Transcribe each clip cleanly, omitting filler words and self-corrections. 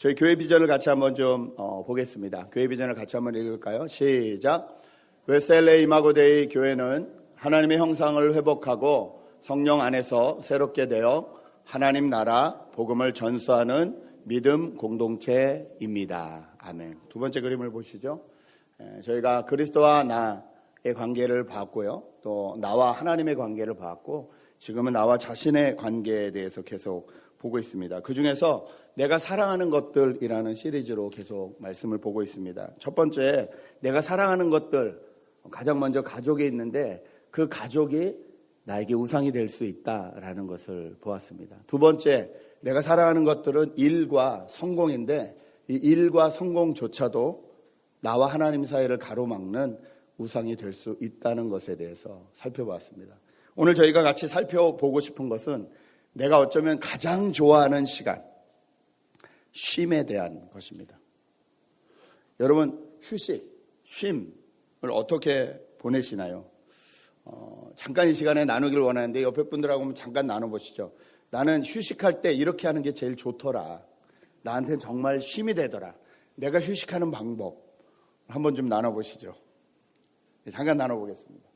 저희 교회 비전을 같이 한번 좀 보겠습니다. 교회 비전을 같이 한번 읽을까요? 시작. 웨셀레 이마고데이 교회는 하나님의 형상을 회복하고 성령 안에서 새롭게 되어 하나님 나라 복음을 전수하는 믿음 공동체입니다. 아멘. 두 번째 그림을 보시죠. 저희가 그리스도와 나의 관계를 봤고요. 또 나와 하나님의 관계를 봤고 지금은 나와 자신의 관계에 대해서 계속 보고 있습니다. 그 중에서 내가 사랑하는 것들이라는 시리즈로 계속 말씀을 보고 있습니다. 첫 번째, 내가 사랑하는 것들, 가장 먼저 가족에 있는데 그 가족이 나에게 우상이 될 수 있다라는 것을 보았습니다. 두 번째, 내가 사랑하는 것들은 일과 성공인데 이 일과 성공조차도 나와 하나님 사이를 가로막는 우상이 될 수 있다는 것에 대해서 살펴보았습니다. 오늘 저희가 같이 살펴보고 싶은 것은 내가 어쩌면 가장 좋아하는 시간, 쉼에 대한 것입니다. 여러분, 휴식, 쉼을 어떻게 보내시나요? 잠깐 이 시간에 나누기를 원하는데 옆에 분들하고 잠깐 나눠보시죠. 나는 휴식할 때 이렇게 하는 게 제일 좋더라. 나한테는 정말 쉼이 되더라. 내가 휴식하는 방법 한번 좀 나눠보시죠. 잠깐 나눠보겠습니다.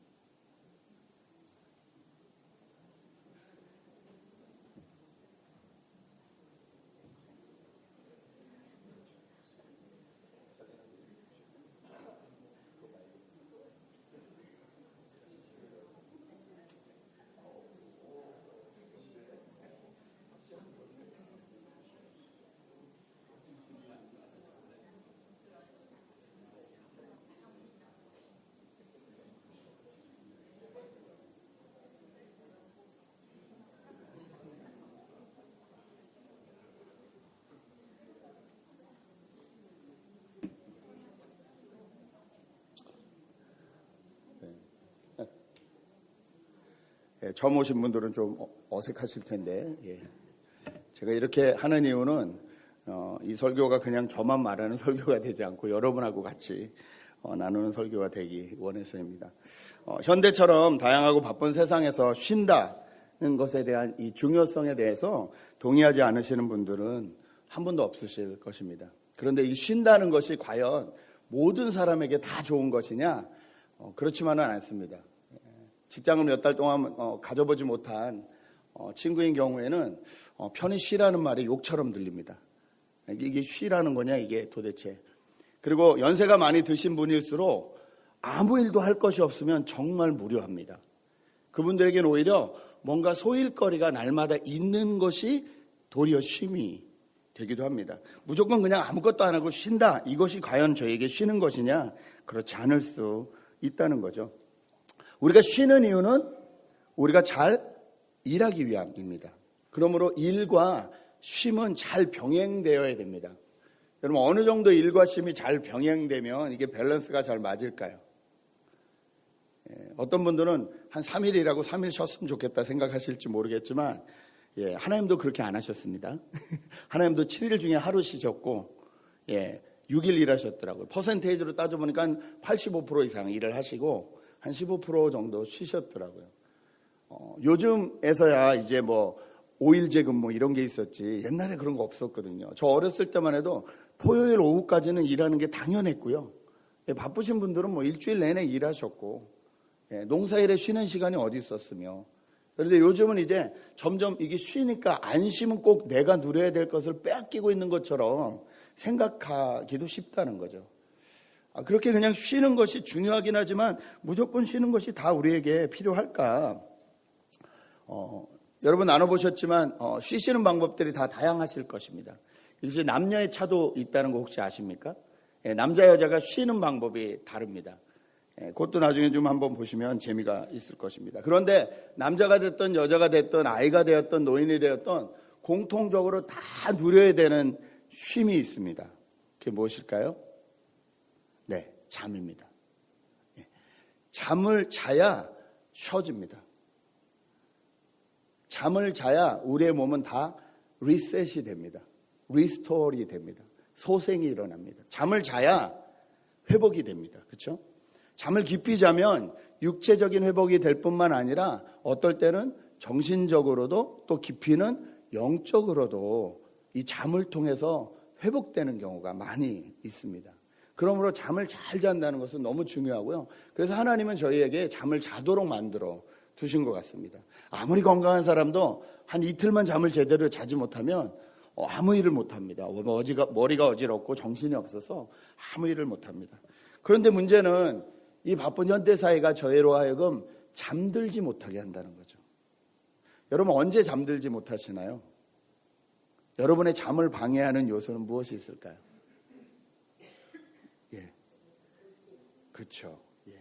처음 오신 분들은 좀 어색하실 텐데 제가 이렇게 하는 이유는 이 설교가 그냥 저만 말하는 설교가 되지 않고 여러분하고 같이 나누는 설교가 되기 원해서입니다. 현대처럼 다양하고 바쁜 세상에서 쉰다는 것에 대한 이 중요성에 대해서 동의하지 않으시는 분들은 한 분도 없으실 것입니다. 그런데 이 쉰다는 것이 과연 모든 사람에게 다 좋은 것이냐? 그렇지만은 않습니다. 직장을 몇 달 동안 가져보지 못한 친구인 경우에는 편히 쉬라는 말이 욕처럼 들립니다. 이게 쉬라는 거냐 이게 도대체. 그리고 연세가 많이 드신 분일수록 아무 일도 할 것이 없으면 정말 무료합니다. 그분들에게는 오히려 뭔가 소일거리가 날마다 있는 것이 도리어 쉼이 되기도 합니다. 무조건 그냥 아무것도 안 하고 쉰다. 이것이 과연 저에게 쉬는 것이냐? 그렇지 않을 수 있다는 거죠. 우리가 쉬는 이유는 우리가 잘 일하기 위함입니다. 그러므로 일과 쉼은 잘 병행되어야 됩니다. 여러분, 어느 정도 일과 쉼이 잘 병행되면 이게 밸런스가 잘 맞을까요? 어떤 분들은 한 3일 일하고 3일 쉬었으면 좋겠다 생각하실지 모르겠지만 하나님도 그렇게 안 하셨습니다. 하나님도 7일 중에 하루 쉬셨고 6일 일하셨더라고요. 퍼센테이지로 따져보니까 85% 이상 일을 하시고 한 15% 정도 쉬셨더라고요. 요즘에서야 이제 뭐 5일제 근무 이런 게 있었지 옛날에 그런 거 없었거든요. 저 어렸을 때만 해도 토요일 오후까지는 일하는 게 당연했고요. 바쁘신 분들은 뭐 일주일 내내 일하셨고 농사일에 쉬는 시간이 어디 있었으며. 그런데 요즘은 이제 점점 이게 쉬니까 안 쉬면 꼭 내가 누려야 될 것을 빼앗기고 있는 것처럼 생각하기도 쉽다는 거죠. 그렇게 그냥 쉬는 것이 중요하긴 하지만 무조건 쉬는 것이 다 우리에게 필요할까? 여러분 나눠보셨지만 쉬시는 방법들이 다 다양하실 것입니다. 이제 남녀의 차도 있다는 거 혹시 아십니까? 남자 여자가 쉬는 방법이 다릅니다. 그것도 나중에 좀 한번 보시면 재미가 있을 것입니다. 그런데 남자가 됐든 여자가 됐든 아이가 되었든 노인이 되었든 공통적으로 다 누려야 되는 쉼이 있습니다. 그게 무엇일까요? 네, 잠입니다. 잠을 자야 쉬어집니다. 잠을 자야 우리의 몸은 다 리셋이 됩니다. 리스토어이 됩니다. 소생이 일어납니다. 잠을 자야 회복이 됩니다. 그렇죠? 잠을 깊이 자면 육체적인 회복이 될 뿐만 아니라 어떨 때는 정신적으로도 또 깊이는 영적으로도 이 잠을 통해서 회복되는 경우가 많이 있습니다. 그러므로 잠을 잘 잔다는 것은 너무 중요하고요. 그래서 하나님은 저희에게 잠을 자도록 만들어 두신 것 같습니다. 아무리 건강한 사람도 한 이틀만 잠을 제대로 자지 못하면 아무 일을 못합니다. 머리가 어지럽고 정신이 없어서 아무 일을 못합니다. 그런데 문제는 이 바쁜 현대사회가 저희로 하여금 잠들지 못하게 한다는 거죠. 여러분 언제 잠들지 못하시나요? 여러분의 잠을 방해하는 요소는 무엇이 있을까요? 예, 그렇죠. 예,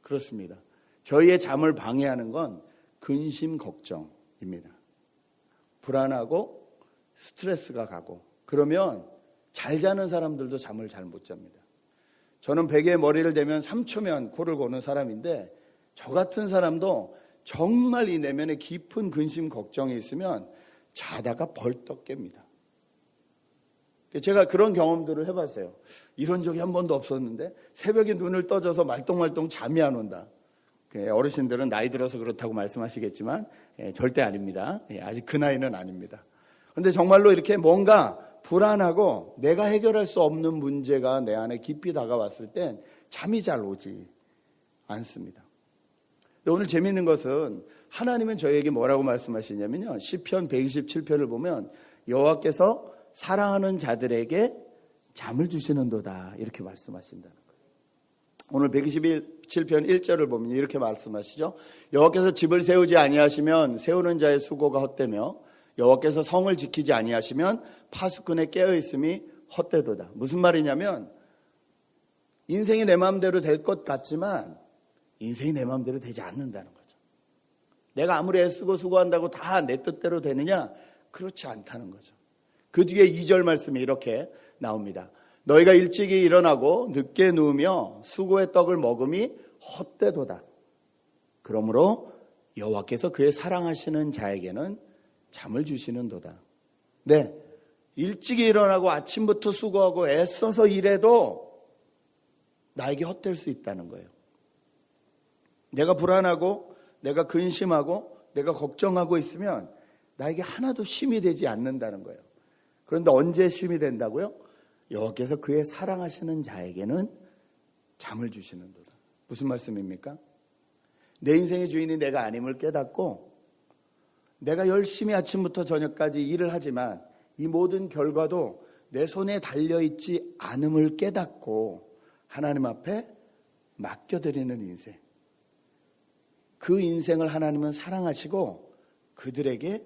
그렇습니다. 저희의 잠을 방해하는 건 근심 걱정입니다. 불안하고 스트레스가 가고 그러면 잘 자는 사람들도 잠을 잘 못 잡니다. 저는 베개에 머리를 대면 3초면 코를 고는 사람인데 저 같은 사람도 정말 이 내면에 깊은 근심 걱정이 있으면 자다가 벌떡 깹니다. 제가 그런 경험들을 해봤어요. 이런 적이 한 번도 없었는데 새벽에 눈을 떠져서 말똥말똥 잠이 안 온다. 어르신들은 나이 들어서 그렇다고 말씀하시겠지만 절대 아닙니다. 아직 그 나이는 아닙니다. 그런데 정말로 이렇게 뭔가 불안하고 내가 해결할 수 없는 문제가 내 안에 깊이 다가왔을 땐 잠이 잘 오지 않습니다. 오늘 재미있는 것은 하나님은 저에게 뭐라고 말씀하시냐면요. 시편 127편을 보면 여호와께서 사랑하는 자들에게 잠을 주시는도다 이렇게 말씀하신다는 거예요. 오늘 127편 1절을 보면 이렇게 말씀하시죠. 여호와께서 집을 세우지 아니하시면 세우는 자의 수고가 헛되며 여호와께서 성을 지키지 아니하시면 파수꾼의 깨어있음이 헛되도다. 무슨 말이냐면 인생이 내 마음대로 될 것 같지만 인생이 내 마음대로 되지 않는다는 거죠. 내가 아무리 애쓰고 수고한다고 다 내 뜻대로 되느냐? 그렇지 않다는 거죠. 그 뒤에 2절 말씀이 이렇게 나옵니다. 너희가 일찍이 일어나고 늦게 누우며 수고의 떡을 먹음이 헛되도다. 그러므로 여호와께서 그의 사랑하시는 자에게는 잠을 주시는도다. 네, 일찍이 일어나고 아침부터 수고하고 애써서 일해도 나에게 헛될 수 있다는 거예요. 내가 불안하고 내가 근심하고 내가 걱정하고 있으면 나에게 하나도 쉼이 되지 않는다는 거예요. 그런데 언제 쉼이 된다고요? 여호와께서 그의 사랑하시는 자에게는 잠을 주시는도다. 무슨 말씀입니까? 내 인생의 주인이 내가 아님을 깨닫고 내가 열심히 아침부터 저녁까지 일을 하지만 이 모든 결과도 내 손에 달려있지 않음을 깨닫고 하나님 앞에 맡겨드리는 인생. 그 인생을 하나님은 사랑하시고 그들에게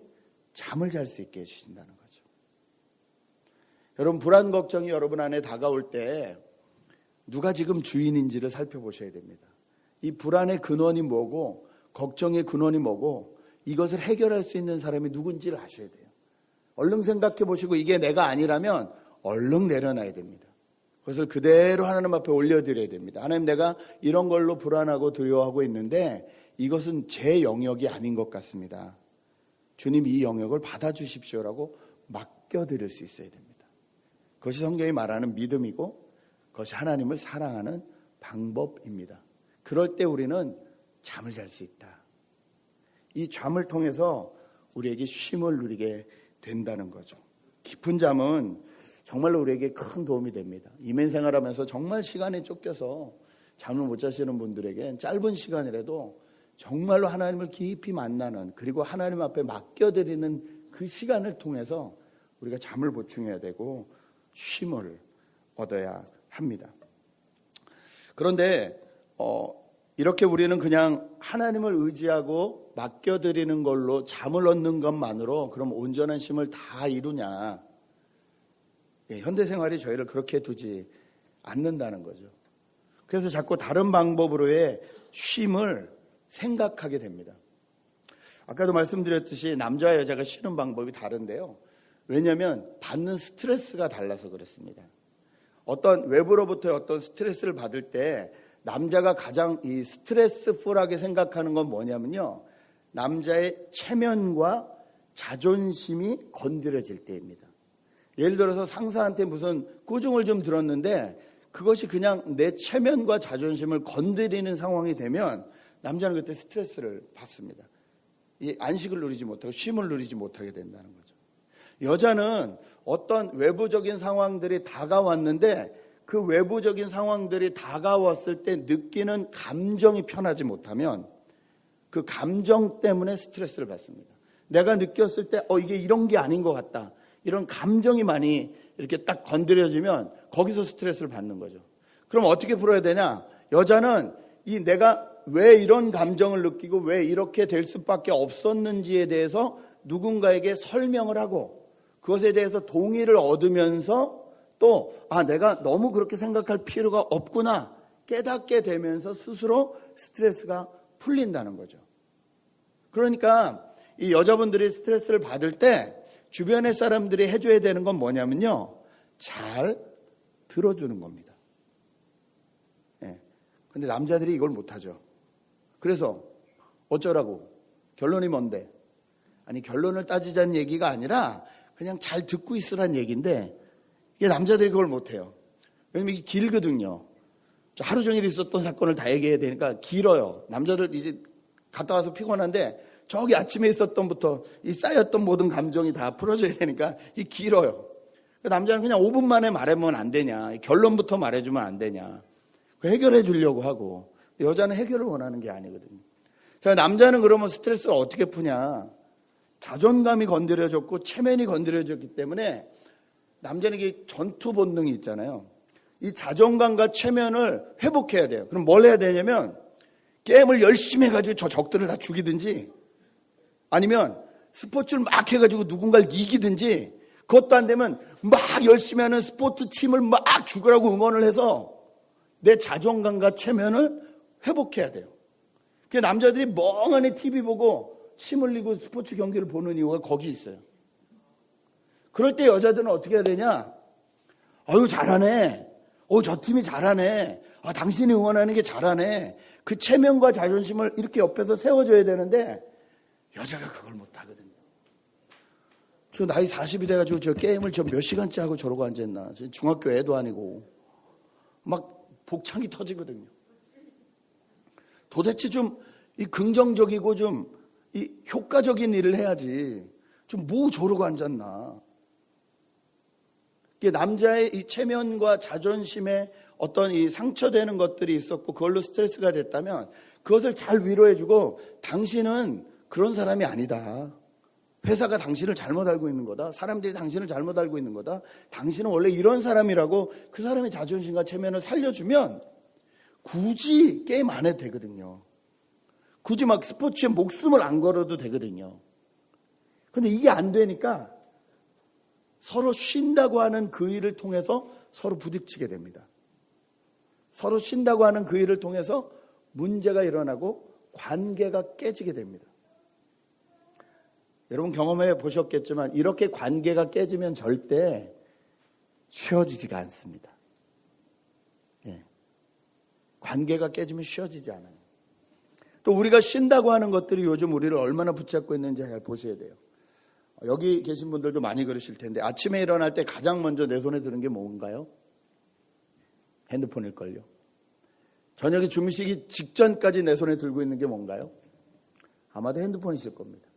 잠을 잘 수 있게 해주신다는 거죠. 여러분 불안 걱정이 여러분 안에 다가올 때 누가 지금 주인인지를 살펴보셔야 됩니다. 이 불안의 근원이 뭐고 걱정의 근원이 뭐고 이것을 해결할 수 있는 사람이 누군지를 아셔야 돼요. 얼른 생각해 보시고 이게 내가 아니라면 얼른 내려놔야 됩니다. 그것을 그대로 하나님 앞에 올려드려야 됩니다. 하나님 내가 이런 걸로 불안하고 두려워하고 있는데 이것은 제 영역이 아닌 것 같습니다. 주님 이 영역을 받아주십시오라고 맡겨드릴 수 있어야 됩니다. 그것이 성경이 말하는 믿음이고 그것이 하나님을 사랑하는 방법입니다. 그럴 때 우리는 잠을 잘 수 있다. 이 잠을 통해서 우리에게 쉼을 누리게 된다는 거죠. 깊은 잠은 정말로 우리에게 큰 도움이 됩니다. 이민 생활하면서 정말 시간에 쫓겨서 잠을 못 자시는 분들에겐 짧은 시간이라도 정말로 하나님을 깊이 만나는 그리고 하나님 앞에 맡겨드리는 그 시간을 통해서 우리가 잠을 보충해야 되고 쉼을 얻어야 합니다. 그런데 이렇게 우리는 그냥 하나님을 의지하고 맡겨드리는 걸로 잠을 얻는 것만으로 그럼 온전한 쉼을 다 이루냐? 현대생활이 저희를 그렇게 두지 않는다는 거죠. 그래서 자꾸 다른 방법으로의 쉼을 생각하게 됩니다. 아까도 말씀드렸듯이 남자와 여자가 쉬는 방법이 다른데요. 왜냐하면 받는 스트레스가 달라서 그렇습니다. 어떤 외부로부터 어떤 스트레스를 받을 때 남자가 가장 이 스트레스풀하게 생각하는 건 뭐냐면요. 남자의 체면과 자존심이 건드려질 때입니다. 예를 들어서 상사한테 무슨 꾸중을 좀 들었는데 그것이 그냥 내 체면과 자존심을 건드리는 상황이 되면 남자는 그때 스트레스를 받습니다. 이 안식을 누리지 못하고 쉼을 누리지 못하게 된다는 거죠. 여자는 어떤 외부적인 상황들이 다가왔는데 그 외부적인 상황들이 다가왔을 때 느끼는 감정이 편하지 못하면 그 감정 때문에 스트레스를 받습니다. 내가 느꼈을 때 이게 이런 게 아닌 것 같다. 이런 감정이 많이 이렇게 딱 건드려지면 거기서 스트레스를 받는 거죠. 그럼 어떻게 풀어야 되냐? 여자는 내가 왜 이런 감정을 느끼고 왜 이렇게 될 수밖에 없었는지에 대해서 누군가에게 설명을 하고 그것에 대해서 동의를 얻으면서 또 내가 너무 그렇게 생각할 필요가 없구나 깨닫게 되면서 스스로 스트레스가 풀린다는 거죠. 그러니까 이 여자분들이 스트레스를 받을 때 주변의 사람들이 해줘야 되는 건 뭐냐면요, 잘 들어주는 겁니다. 근데 남자들이 이걸 못하죠. 그래서 어쩌라고? 결론이 뭔데? 아니, 결론을 따지자는 얘기가 아니라 그냥 잘 듣고 있으란 얘기인데 이게 남자들이 그걸 못해요. 왜냐면 이게 길거든요. 하루 종일 있었던 사건을 다 얘기해야 되니까 길어요. 남자들 이제 갔다 와서 피곤한데 저기 아침에 있었던부터 이 쌓였던 모든 감정이 다 풀어져야 되니까 이 길어요. 남자는 그냥 5분 만에 말하면 안 되냐, 결론부터 말해주면 안 되냐, 해결해 주려고 하고, 여자는 해결을 원하는 게 아니거든요. 자, 남자는 그러면 스트레스를 어떻게 푸냐? 자존감이 건드려졌고 체면이 건드려졌기 때문에 남자는 이게 전투 본능이 있잖아요. 이 자존감과 체면을 회복해야 돼요. 그럼 뭘 해야 되냐면 게임을 열심히 해가지고 저 적들을 다 죽이든지 아니면 스포츠를 막 해가지고 누군가를 이기든지, 그것도 안 되면 막 열심히 하는 스포츠 팀을 막 죽으라고 응원을 해서 내 자존감과 체면을 회복해야 돼요. 그 남자들이 멍하니 TV 보고 침 흘리고 스포츠 경기를 보는 이유가 거기 있어요. 그럴 때 여자들은 어떻게 해야 되냐? 아유, 잘하네. 저 팀이 잘하네. 당신이 응원하는 게 잘하네. 그 체면과 자존심을 이렇게 옆에서 세워줘야 되는데 여자가 그걸 못하거든요. 저 나이 40이 돼가지고 저 게임을 몇 시간째 하고 저러고 앉았나. 중학교 애도 아니고 막 복창이 터지거든요. 도대체 좀 이 긍정적이고 좀 이 효과적인 일을 해야지. 좀 뭐 저러고 앉았나. 남자의 이 체면과 자존심에 어떤 이 상처되는 것들이 있었고 그걸로 스트레스가 됐다면 그것을 잘 위로해주고, 당신은 그런 사람이 아니다. 회사가 당신을 잘못 알고 있는 거다. 사람들이 당신을 잘못 알고 있는 거다. 당신은 원래 이런 사람이라고 그 사람의 자존심과 체면을 살려주면 굳이 게임 안 해도 되거든요. 굳이 막 스포츠에 목숨을 안 걸어도 되거든요. 근데 이게 안 되니까 서로 쉰다고 하는 그 일을 통해서 서로 부딪히게 됩니다. 서로 쉰다고 하는 그 일을 통해서 문제가 일어나고 관계가 깨지게 됩니다. 여러분 경험해 보셨겠지만 이렇게 관계가 깨지면 절대 쉬워지지가 않습니다. 관계가 깨지면 쉬워지지 않아요. 또 우리가 쉰다고 하는 것들이 요즘 우리를 얼마나 붙잡고 있는지 잘 보셔야 돼요. 여기 계신 분들도 많이 그러실 텐데 아침에 일어날 때 가장 먼저 내 손에 드는 게 뭔가요? 핸드폰일걸요. 저녁에 주무시기 직전까지 내 손에 들고 있는 게 뭔가요? 아마도 핸드폰이실 겁니다.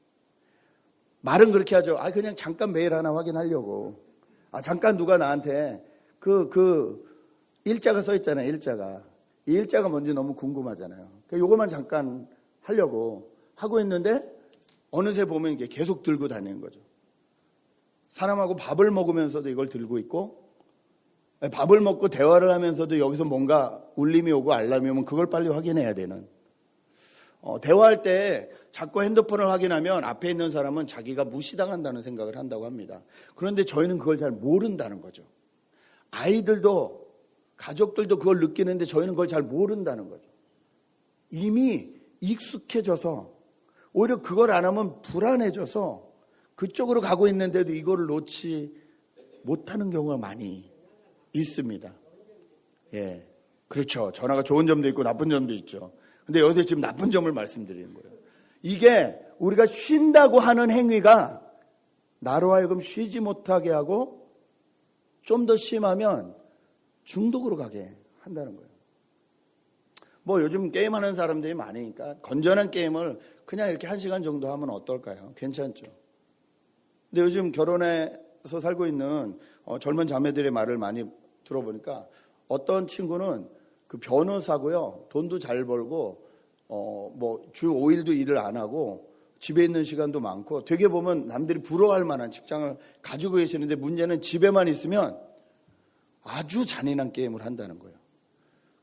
말은 그렇게 하죠. 그냥 잠깐 메일 하나 확인하려고. 잠깐 누가 나한테 그 일자가 써 있잖아요. 일자가. 이 일자가 뭔지 너무 궁금하잖아요. 요거만 잠깐 하려고 하고 있는데 어느새 보면 이게 계속 들고 다니는 거죠. 사람하고 밥을 먹으면서도 이걸 들고 있고, 밥을 먹고 대화를 하면서도 여기서 뭔가 울림이 오고 알람이 오면 그걸 빨리 확인해야 되는. 대화할 때 자꾸 핸드폰을 확인하면 앞에 있는 사람은 자기가 무시당한다는 생각을 한다고 합니다. 그런데 저희는 그걸 잘 모른다는 거죠. 아이들도 가족들도 그걸 느끼는데 저희는 그걸 잘 모른다는 거죠. 이미 익숙해져서 오히려 그걸 안 하면 불안해져서 그쪽으로 가고 있는데도 이거를 놓지 못하는 경우가 많이 있습니다. 그렇죠. 전화가 좋은 점도 있고 나쁜 점도 있죠. 근데 여기서 지금 나쁜 점을 말씀드리는 거예요. 이게 우리가 쉰다고 하는 행위가 나로 하여금 쉬지 못하게 하고 좀 더 심하면 중독으로 가게 한다는 거예요. 요즘 게임하는 사람들이 많으니까 건전한 게임을 그냥 이렇게 1시간 정도 하면 어떨까요? 괜찮죠? 근데 요즘 결혼해서 살고 있는 젊은 자매들의 말을 많이 들어보니까 어떤 친구는 그 변호사고요. 돈도 잘 벌고 뭐 주 5일도 일을 안 하고 집에 있는 시간도 많고 되게 보면 남들이 부러워할 만한 직장을 가지고 계시는데 문제는 집에만 있으면 아주 잔인한 게임을 한다는 거예요.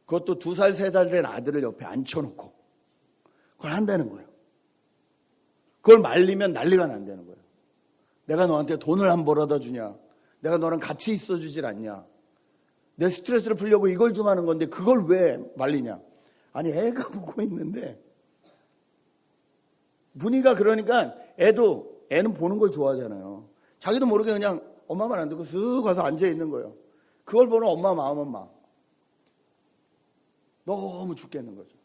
그것도 2살, 3살 된 아들을 옆에 앉혀놓고 그걸 한다는 거예요. 그걸 말리면 난리가 난다는 거예요. 내가 너한테 돈을 안 벌어다 주냐? 내가 너랑 같이 있어주질 않냐? 내 스트레스를 풀려고 이걸 좀 하는 건데 그걸 왜 말리냐? 아니 애가 보고 있는데 분위기가 그러니까 애는 보는 걸 좋아하잖아요. 자기도 모르게 그냥 엄마 말 안 듣고 쓱 가서 앉아있는 거예요. 그걸 보는 엄마 마음은 막 너무 죽겠는 거죠.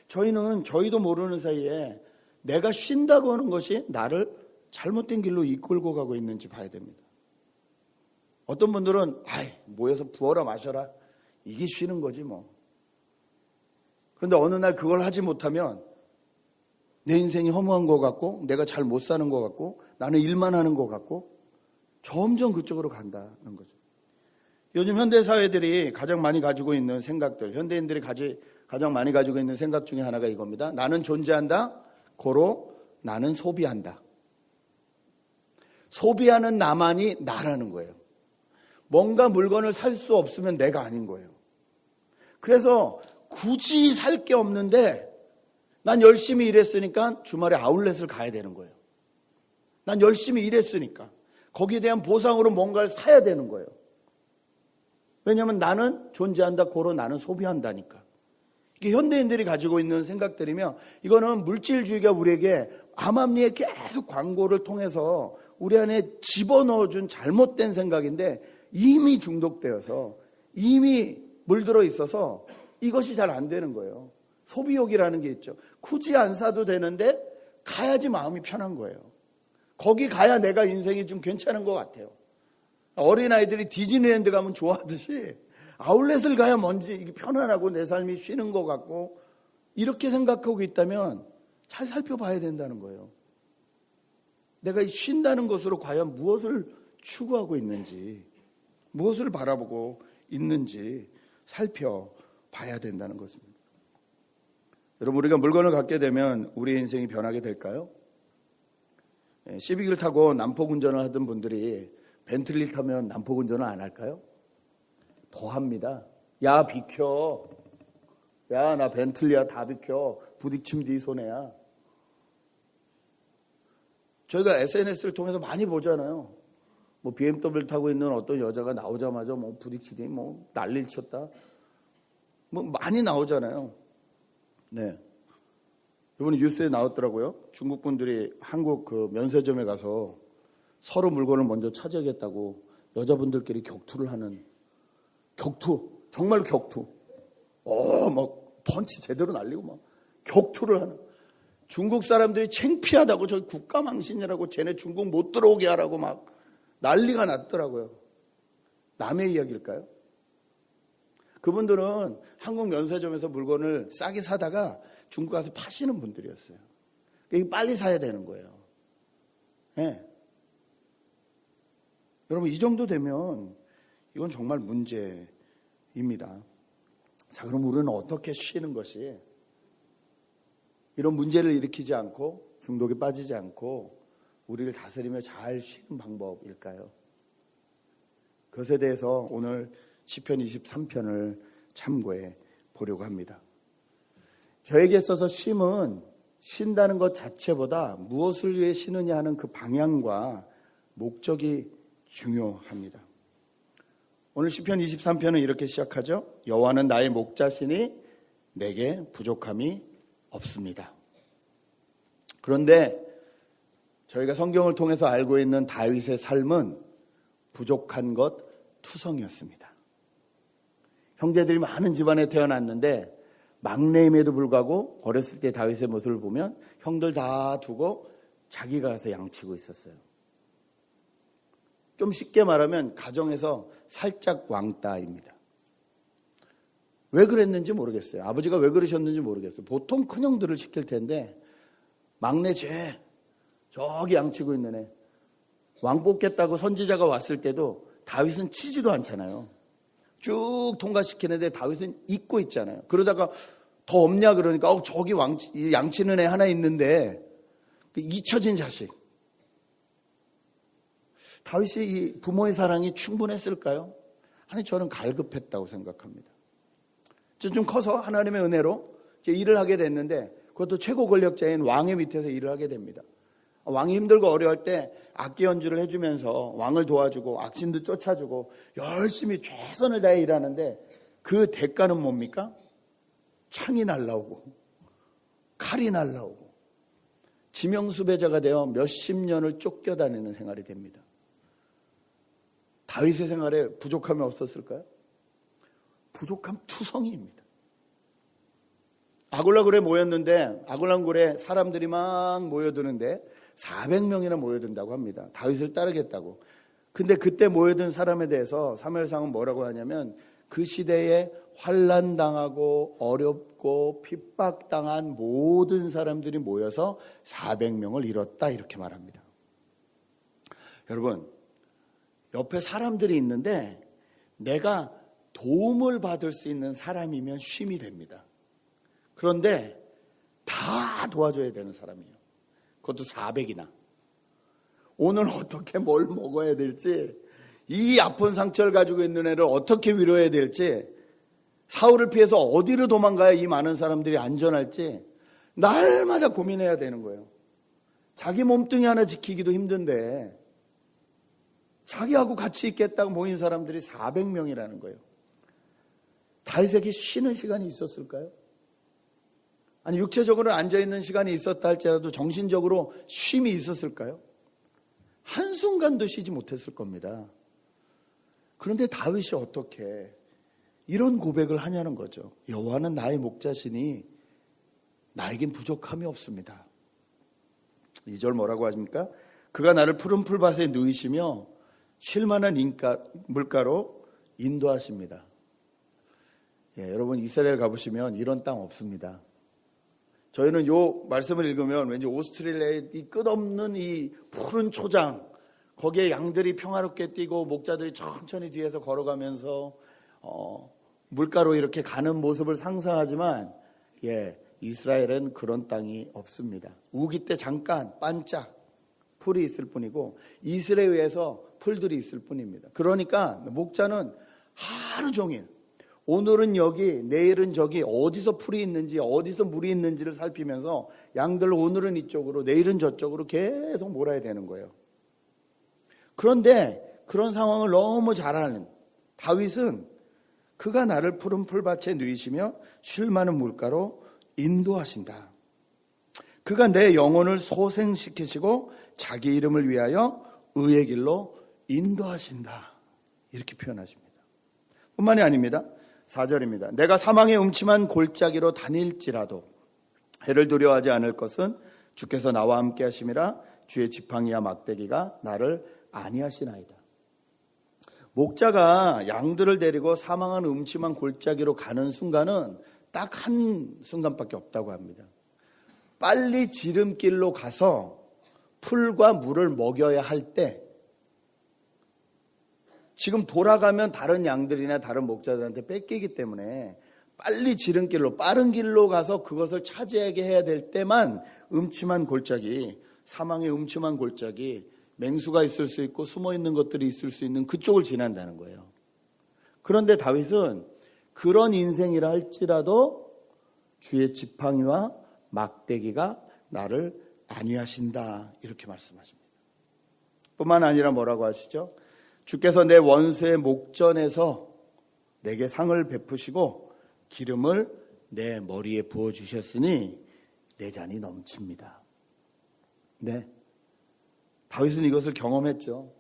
저희도 모르는 사이에 내가 쉰다고 하는 것이 나를 잘못된 길로 이끌고 가고 있는지 봐야 됩니다. 어떤 분들은 모여서 부어라 마셔라 이게 쉬는 거지 뭐. 그런데 어느 날 그걸 하지 못하면 내 인생이 허무한 것 같고 내가 잘 못 사는 것 같고 나는 일만 하는 것 같고 점점 그쪽으로 간다는 거죠. 요즘 현대사회들이 가장 많이 가지고 있는 생각들, 현대인들이 가장 많이 가지고 있는 생각 중에 하나가 이겁니다. 나는 존재한다, 고로 나는 소비한다. 소비하는 나만이 나라는 거예요. 뭔가 물건을 살 수 없으면 내가 아닌 거예요. 그래서 굳이 살 게 없는데 난 열심히 일했으니까 주말에 아울렛을 가야 되는 거예요. 난 열심히 일했으니까 거기에 대한 보상으로 뭔가를 사야 되는 거예요. 왜냐하면 나는 존재한다, 고로 나는 소비한다니까. 이게 현대인들이 가지고 있는 생각들이며 이거는 물질주의가 우리에게 암암리에 계속 광고를 통해서 우리 안에 집어넣어준 잘못된 생각인데 이미 중독되어서 이미 물들어 있어서 이것이 잘 안 되는 거예요. 소비욕이라는 게 있죠. 굳이 안 사도 되는데 가야지 마음이 편한 거예요. 거기 가야 내가 인생이 좀 괜찮은 것 같아요. 어린아이들이 디즈니랜드 가면 좋아하듯이 아울렛을 가야 뭔지 이게 편안하고 내 삶이 쉬는 것 같고 이렇게 생각하고 있다면 잘 살펴봐야 된다는 거예요. 내가 쉰다는 것으로 과연 무엇을 추구하고 있는지 무엇을 바라보고 있는지 살펴봐야 된다는 것입니다. 여러분 우리가 물건을 갖게 되면 우리의 인생이 변하게 될까요? 시비기를 타고 난폭운전을 하던 분들이 벤틀리 타면 난폭운전을 안 할까요? 더 합니다. 야 비켜. 야 나 벤틀리야 다 비켜. 부딪히면 네 손해야. 저희가 SNS를 통해서 많이 보잖아요. 뭐 BMW 타고 있는 어떤 여자가 나오자마자 뭐 부딪히더니 뭐 난리를 쳤다. 뭐 많이 나오잖아요. 네. 이번에 뉴스에 나왔더라고요. 중국 분들이 한국 그 면세점에 가서 서로 물건을 먼저 차지하겠다고 여자분들끼리 격투를 하는 정말로 격투. 막 펀치 제대로 날리고 막 격투를 하는. 중국 사람들이 창피하다고 저희 국가망신이라고 쟤네 중국 못 들어오게 하라고 막 난리가 났더라고요. 남의 이야기일까요? 그분들은 한국 면세점에서 물건을 싸게 사다가 중국 가서 파시는 분들이었어요. 그러니까 빨리 사야 되는 거예요. 네. 여러분 이 정도 되면 이건 정말 문제입니다. 자, 그럼 우리는 어떻게 쉬는 것이 이런 문제를 일으키지 않고 중독에 빠지지 않고 우리를 다스리며 잘 쉬는 방법일까요? 그것에 대해서 오늘 시편 23편을 참고해 보려고 합니다. 저에게 있어서 쉼은 쉰다는 것 자체보다 무엇을 위해 쉬느냐 하는 그 방향과 목적이 중요합니다. 오늘 시편 23편은 이렇게 시작하죠. 여호와는 나의 목자시니 내게 부족함이 없습니다. 그런데 저희가 성경을 통해서 알고 있는 다윗의 삶은 부족한 것 투성이었습니다. 형제들이 많은 집안에 태어났는데 막내임에도 불구하고 어렸을 때 다윗의 모습을 보면 형들 다 두고 자기가 가서 양치고 있었어요. 좀 쉽게 말하면 가정에서 살짝 왕따입니다. 왜 그랬는지 모르겠어요. 아버지가 왜 그러셨는지 모르겠어요. 보통 큰형들을 시킬 텐데 막내 저기 양치고 있는 애 왕 뽑겠다고 선지자가 왔을 때도 다윗은 치지도 않잖아요. 쭉 통과시키는데 다윗은 잊고 있잖아요. 그러다가 더 없냐 그러니까 저기 양치는 애 하나 있는데 잊혀진 자식. 다윗이 이 부모의 사랑이 충분했을까요? 아니, 저는 갈급했다고 생각합니다. 좀 커서 하나님의 은혜로 이제 일을 하게 됐는데, 그것도 최고 권력자인 왕의 밑에서 일을 하게 됩니다. 왕이 힘들고 어려울 때 악기 연주를 해주면서 왕을 도와주고 악신도 쫓아주고 열심히 최선을 다해 일하는데, 그 대가는 뭡니까? 창이 날라오고 칼이 날라오고 지명수배자가 되어 몇십 년을 쫓겨다니는 생활이 됩니다. 다윗의 생활에 부족함이 없었을까요? 부족함 투성이입니다. 아굴라굴에 모였는데, 아굴라굴에 사람들이 막 모여드는데 400명이나 모여든다고 합니다. 다윗을 따르겠다고. 근데 그때 모여든 사람에 대해서 사무엘상은 뭐라고 하냐면, 그 시대에 환난당하고 어렵고 핍박당한 모든 사람들이 모여서 400명을 잃었다, 이렇게 말합니다. 여러분, 옆에 사람들이 있는데 내가 도움을 받을 수 있는 사람이면 쉼이 됩니다. 그런데 다 도와줘야 되는 사람이에요. 그것도 400이나. 오늘 어떻게 뭘 먹어야 될지, 이 아픈 상처를 가지고 있는 애를 어떻게 위로해야 될지, 사울을 피해서 어디로 도망가야 이 많은 사람들이 안전할지 날마다 고민해야 되는 거예요. 자기 몸뚱이 하나 지키기도 힘든데 자기하고 같이 있겠다고 모인 사람들이 400명이라는 거예요. 다윗에게 쉬는 시간이 있었을까요? 아니, 육체적으로 앉아있는 시간이 있었다 할지라도 정신적으로 쉼이 있었을까요? 한순간도 쉬지 못했을 겁니다. 그런데 다윗이 어떻게 이런 고백을 하냐는 거죠. 여호와는 나의 목자시니 나에겐 부족함이 없습니다. 2절 뭐라고 하십니까? 그가 나를 푸른 풀밭에 누이시며 쉴만한 물가로 인도하십니다. 예, 여러분 이스라엘 가보시면 이런 땅 없습니다. 저희는 요 말씀을 읽으면 왠지 오스트레일리아의 이 끝없는 이 푸른 초장, 거기에 양들이 평화롭게 뛰고 목자들이 천천히 뒤에서 걸어가면서 물가로 이렇게 가는 모습을 상상하지만, 예, 이스라엘은 그런 땅이 없습니다. 우기 때 잠깐 반짝 풀이 있을 뿐이고 이스라엘에서 풀들이 있을 뿐입니다. 그러니까 목자는 하루 종일 오늘은 여기 내일은 저기 어디서 풀이 있는지 어디서 물이 있는지를 살피면서 양들 오늘은 이쪽으로 내일은 저쪽으로 계속 몰아야 되는 거예요. 그런데 그런 상황을 너무 잘 아는 다윗은 그가 나를 푸른 풀밭에 누이시며 쉴 만한 물가로 인도하신다. 그가 내 영혼을 소생시키시고 자기 이름을 위하여 의의 길로 인도하신다. 이렇게 표현하십니다. 뿐만이 아닙니다. 4절입니다. 내가 사망의 음침한 골짜기로 다닐지라도 해를 두려워하지 않을 것은 주께서 나와 함께 하심이라. 주의 지팡이와 막대기가 나를 안위하시나이다. 목자가 양들을 데리고 사망한 음침한 골짜기로 가는 순간은 딱 한 순간밖에 없다고 합니다. 빨리 지름길로 가서 풀과 물을 먹여야 할 때, 지금 돌아가면 다른 양들이나 다른 목자들한테 뺏기기 때문에 빨리 지름길로, 빠른 길로 가서 그것을 차지하게 해야 될 때만 음침한 골짜기, 사망의 음침한 골짜기, 맹수가 있을 수 있고 숨어있는 것들이 있을 수 있는 그쪽을 지난다는 거예요. 그런데 다윗은 그런 인생이라 할지라도 주의 지팡이와 막대기가 나를 안위하신다, 이렇게 말씀하십니다. 뿐만 아니라 뭐라고 하시죠? 주께서 내 원수의 목전에서 내게 상을 베푸시고 기름을 내 머리에 부어주셨으니 내 잔이 넘칩니다. 네, 다윗은 이것을 경험했죠.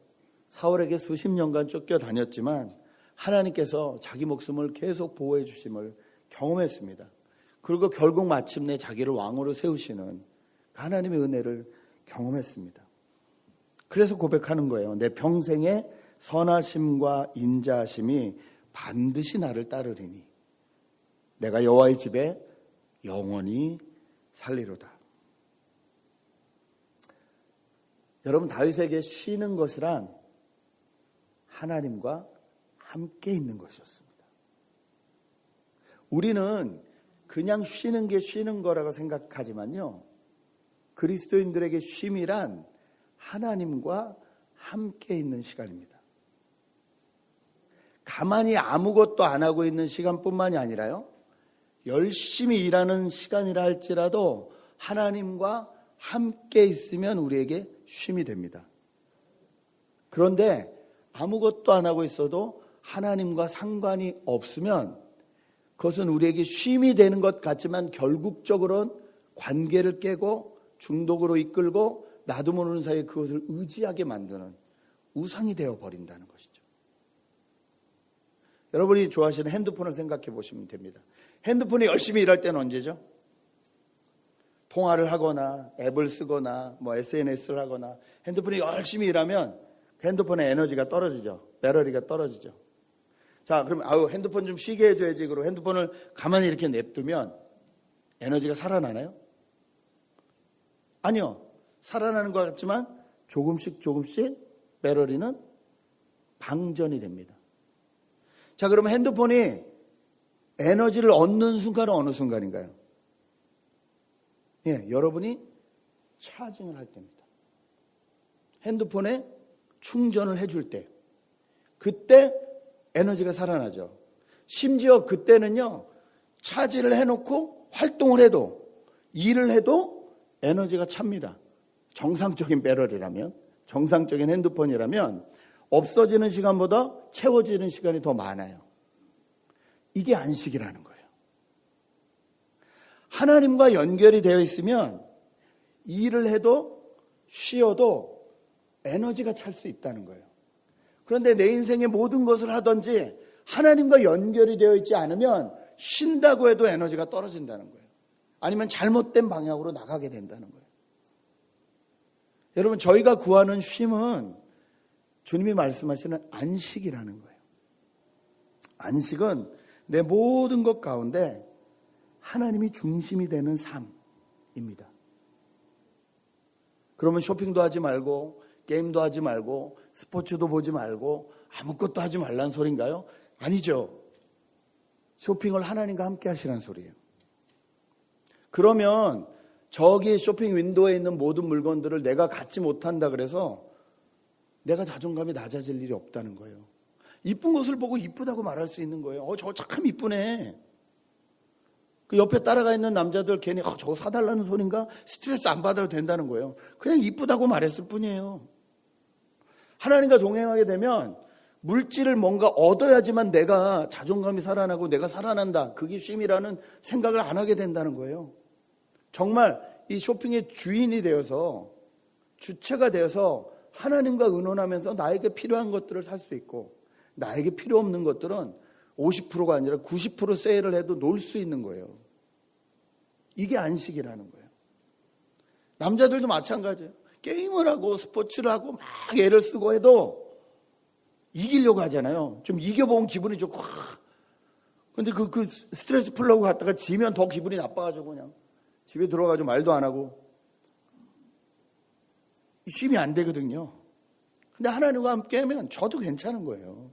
사울에게 수십 년간 쫓겨다녔지만 하나님께서 자기 목숨을 계속 보호해 주심을 경험했습니다. 그리고 결국 마침내 자기를 왕으로 세우시는 하나님의 은혜를 경험했습니다. 그래서 고백하는 거예요. 내 평생의 선하심과 인자하심이 반드시 나를 따르리니 내가 여호와의 집에 영원히 살리로다. 여러분, 다윗에게 쉬는 것이란 하나님과 함께 있는 것이었습니다. 우리는 그냥 쉬는 게 쉬는 거라고 생각하지만요, 그리스도인들에게 쉼이란 하나님과 함께 있는 시간입니다. 가만히 아무것도 안 하고 있는 시간뿐만이 아니라요, 열심히 일하는 시간이라 할지라도 하나님과 함께 있으면 우리에게 쉼이 됩니다. 그런데 아무것도 안 하고 있어도 하나님과 상관이 없으면 그것은 우리에게 쉼이 되는 것 같지만 결국적으로는 관계를 깨고 중독으로 이끌고 나도 모르는 사이에 그것을 의지하게 만드는 우상이 되어버린다는 것이죠. 여러분이 좋아하시는 핸드폰을 생각해 보시면 됩니다. 핸드폰이 열심히 일할 때는 언제죠? 통화를 하거나 앱을 쓰거나 SNS를 하거나 핸드폰이 열심히 일하면 핸드폰의 에너지가 떨어지죠. 배터리가 떨어지죠. 자, 그럼 핸드폰 좀 쉬게 해줘야지. 그리고 핸드폰을 가만히 이렇게 냅두면 에너지가 살아나나요? 아니요. 살아나는 것 같지만 조금씩 배터리는 방전이 됩니다. 자, 그러면 핸드폰이 에너지를 얻는 순간은 어느 순간인가요? 여러분이 차징을 할 때입니다. 핸드폰에 충전을 해줄 때, 그때 에너지가 살아나죠. 심지어 그때는요, 차지를 해놓고 활동을 해도, 일을 해도 에너지가 찹니다. 정상적인 배터리라면, 정상적인 핸드폰이라면 없어지는 시간보다 채워지는 시간이 더 많아요. 이게 안식이라는 거예요. 하나님과 연결이 되어 있으면 일을 해도 쉬어도 에너지가 찰 수 있다는 거예요. 그런데 내 인생의 모든 것을 하든지 하나님과 연결이 되어 있지 않으면 쉰다고 해도 에너지가 떨어진다는 거예요. 아니면 잘못된 방향으로 나가게 된다는 거예요. 여러분, 저희가 구하는 쉼은 주님이 말씀하시는 안식이라는 거예요. 안식은 내 모든 것 가운데 하나님이 중심이 되는 삶입니다. 그러면 쇼핑도 하지 말고 게임도 하지 말고 스포츠도 보지 말고 아무것도 하지 말라는 소린가요? 아니죠. 쇼핑을 하나님과 함께 하시라는 소리예요. 그러면 저기 쇼핑 윈도우에 있는 모든 물건들을 내가 갖지 못한다 그래서 내가 자존감이 낮아질 일이 없다는 거예요. 이쁜 것을 보고 이쁘다고 말할 수 있는 거예요. 저거 참 이쁘네. 그 옆에 따라가 있는 남자들 괜히 저거 사달라는 소린가? 스트레스 안 받아도 된다는 거예요. 그냥 이쁘다고 말했을 뿐이에요. 하나님과 동행하게 되면 물질을 뭔가 얻어야지만 내가 자존감이 살아나고 내가 살아난다, 그게 쉼이라는 생각을 안 하게 된다는 거예요. 정말 이 쇼핑의 주인이 되어서, 주체가 되어서 하나님과 의논하면서 나에게 필요한 것들을 살 수 있고 나에게 필요 없는 것들은 50%가 아니라 90% 세일을 해도 놀 수 있는 거예요. 이게 안식이라는 거예요. 남자들도 마찬가지예요. 게임을 하고 스포츠를 하고 막 애를 쓰고 해도 이기려고 하잖아요. 좀 이겨보면 기분이 좋고, 근데 그 스트레스 풀려고 갔다가 지면 더 기분이 나빠가지고 그냥 집에 들어가서 말도 안 하고 쉼이 안 되거든요. 근데 하나님과 함께 하면 저도 괜찮은 거예요.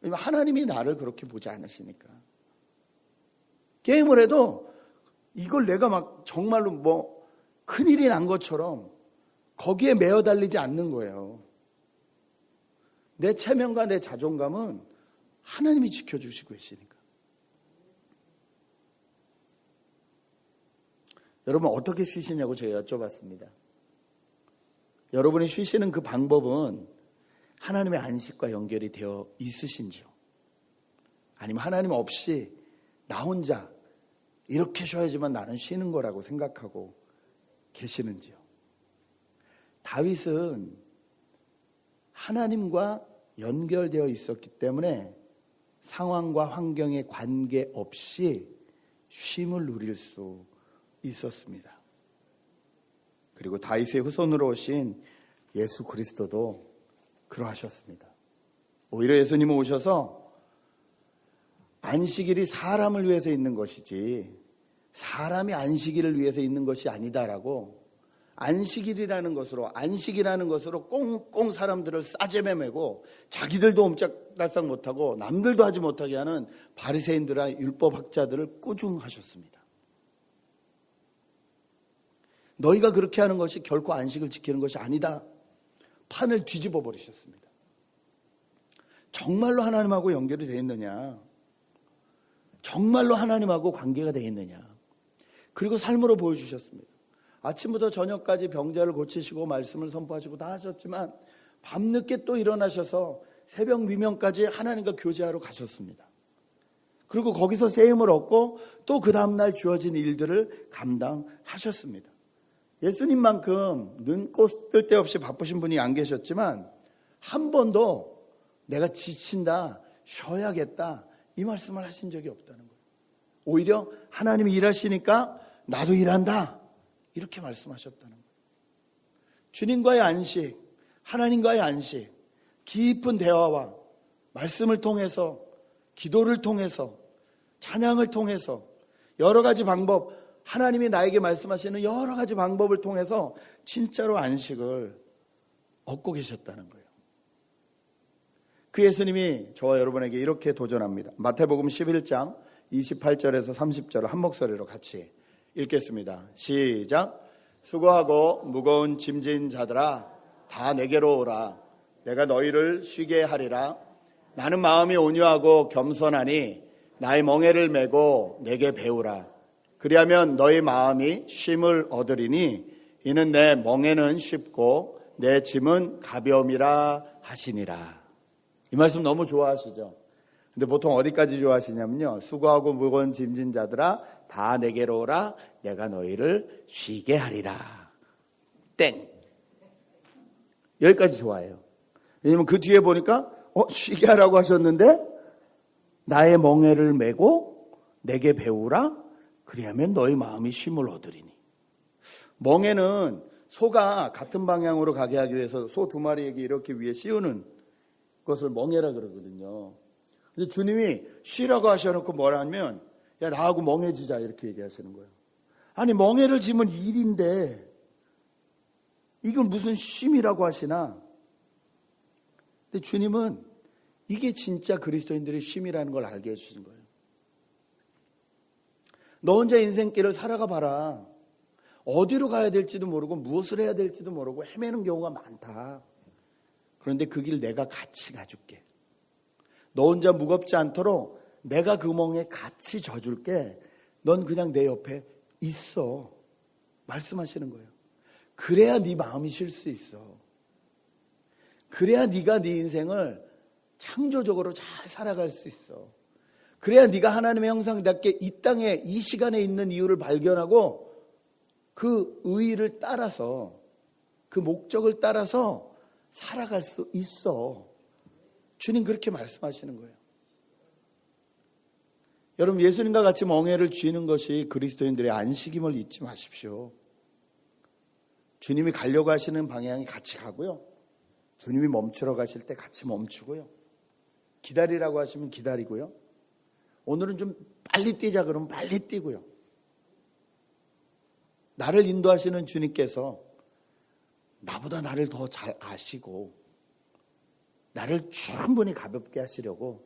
하나님이 나를 그렇게 보지 않으시니까. 게임을 해도 이걸 내가 막 정말로 큰일이 난 것처럼 거기에 매어 달리지 않는 거예요. 내 체면과 내 자존감은 하나님이 지켜주시고 계시니까. 여러분, 어떻게 쉬시냐고 제가 여쭤봤습니다. 여러분이 쉬시는 그 방법은 하나님의 안식과 연결이 되어 있으신지요? 아니면 하나님 없이 나 혼자 이렇게 쉬어야지만 나는 쉬는 거라고 생각하고 계시는지요? 다윗은 하나님과 연결되어 있었기 때문에 상황과 환경에 관계없이 쉼을 누릴 수 있었습니다. 그리고 다윗의 후손으로 오신 예수 그리스도도 그러하셨습니다. 오히려 예수님은 오셔서 안식일이 사람을 위해서 있는 것이지 사람이 안식일을 위해서 있는 것이 아니다라고 안식이라는 것으로 꽁꽁 사람들을 싸제매 매고 자기들도 옴짝달싹 못하고 남들도 하지 못하게 하는 바리새인들과 율법학자들을 꾸중하셨습니다. 너희가 그렇게 하는 것이 결코 안식을 지키는 것이 아니다. 판을 뒤집어 버리셨습니다. 정말로 하나님하고 연결이 되어 있느냐? 정말로 하나님하고 관계가 되어 있느냐? 그리고 삶으로 보여주셨습니다. 아침부터 저녁까지 병자를 고치시고 말씀을 선포하시고 다 하셨지만 밤늦게 또 일어나셔서 새벽 미명까지 하나님과 교제하러 가셨습니다. 그리고 거기서 새 힘을 얻고 또 그 다음날 주어진 일들을 감당하셨습니다. 예수님만큼 눈꽃 뜰 데 없이 바쁘신 분이 안 계셨지만 한 번도 내가 지친다, 쉬어야겠다 이 말씀을 하신 적이 없다는 거예요. 오히려 하나님이 일하시니까 나도 일한다 이렇게 말씀하셨다는 거예요. 주님과의 안식, 하나님과의 안식, 깊은 대화와 말씀을 통해서, 기도를 통해서, 찬양을 통해서 여러 가지 방법, 하나님이 나에게 말씀하시는 여러 가지 방법을 통해서 진짜로 안식을 얻고 계셨다는 거예요. 그 예수님이 저와 여러분에게 이렇게 도전합니다. 마태복음 11장 28절에서 30절을 한 목소리로 같이 읽겠습니다. 시작. 수고하고 무거운 짐진 자들아 다 내게로 오라. 내가 너희를 쉬게 하리라. 나는 마음이 온유하고 겸손하니 나의 멍에를 메고 내게 배우라. 그리하면 너희 마음이 쉼을 얻으리니 이는 내 멍에는 쉽고 내 짐은 가벼움이라 하시니라. 이 말씀 너무 좋아하시죠? 근데 보통 어디까지 좋아하시냐면요. 수고하고 무거운 짐진 자들아 다 내게로 오라. 내가 너희를 쉬게 하리라. 땡. 여기까지 좋아해요. 왜냐면 그 뒤에 보니까 쉬게 하라고 하셨는데 나의 멍에를 메고 내게 배우라. 그리하면 너희 마음이 쉼을 얻으리니. 멍에는 소가 같은 방향으로 가게 하기 위해서 소 두 마리에게 이렇게 위에 씌우는 것을 멍에라 그러거든요. 근데 주님이 쉬라고 하셔놓고 뭐라 하면 야 나하고 멍해지자 이렇게 얘기하시는 거예요. 아니 멍에를 지면 일인데 이걸 무슨 쉼이라고 하시나. 근데 주님은 이게 진짜 그리스도인들의 쉼이라는 걸 알게 해주신 거예요. 너 혼자 인생길을 살아가 봐라. 어디로 가야 될지도 모르고 무엇을 해야 될지도 모르고 헤매는 경우가 많다. 그런데 그 길 내가 같이 가줄게. 너 혼자 무겁지 않도록 내가 그 멍에 같이 져줄게. 넌 그냥 내 옆에 있어. 말씀하시는 거예요. 그래야 네 마음이 쉴 수 있어. 그래야 네가 네 인생을 창조적으로 잘 살아갈 수 있어. 그래야 네가 하나님의 형상답게 이 땅에 이 시간에 있는 이유를 발견하고 그 의의를 따라서 그 목적을 따라서 살아갈 수 있어. 주님 그렇게 말씀하시는 거예요. 여러분 예수님과 같이 멍에를 쥐는 것이 그리스도인들의 안식임을 잊지 마십시오. 주님이 가려고 하시는 방향이 같이 가고요. 주님이 멈추러 가실 때 같이 멈추고요. 기다리라고 하시면 기다리고요. 오늘은 좀 빨리 뛰자 그러면 빨리 뛰고요. 나를 인도하시는 주님께서 나보다 나를 더 잘 아시고 나를 충분히 가볍게 하시려고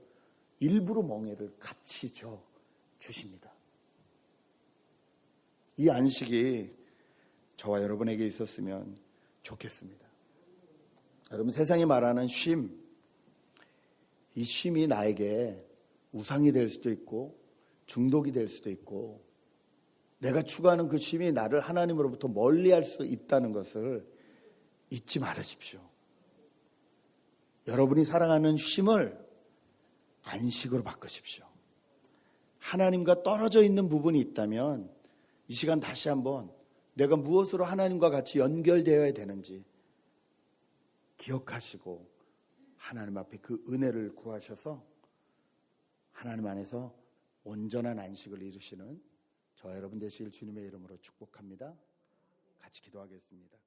일부러 멍에를 같이 줘 주십니다. 이 안식이 저와 여러분에게 있었으면 좋겠습니다. 여러분 세상이 말하는 쉼, 이 쉼이 나에게 우상이 될 수도 있고 중독이 될 수도 있고 내가 추구하는 그 쉼이 나를 하나님으로부터 멀리할 수 있다는 것을 잊지 말으십시오. 여러분이 사랑하는 쉼을 안식으로 바꾸십시오. 하나님과 떨어져 있는 부분이 있다면 이 시간 다시 한번 내가 무엇으로 하나님과 같이 연결되어야 되는지 기억하시고 하나님 앞에 그 은혜를 구하셔서 하나님 안에서 온전한 안식을 이루시는 저와 여러분 되시길 주님의 이름으로 축복합니다. 같이 기도하겠습니다.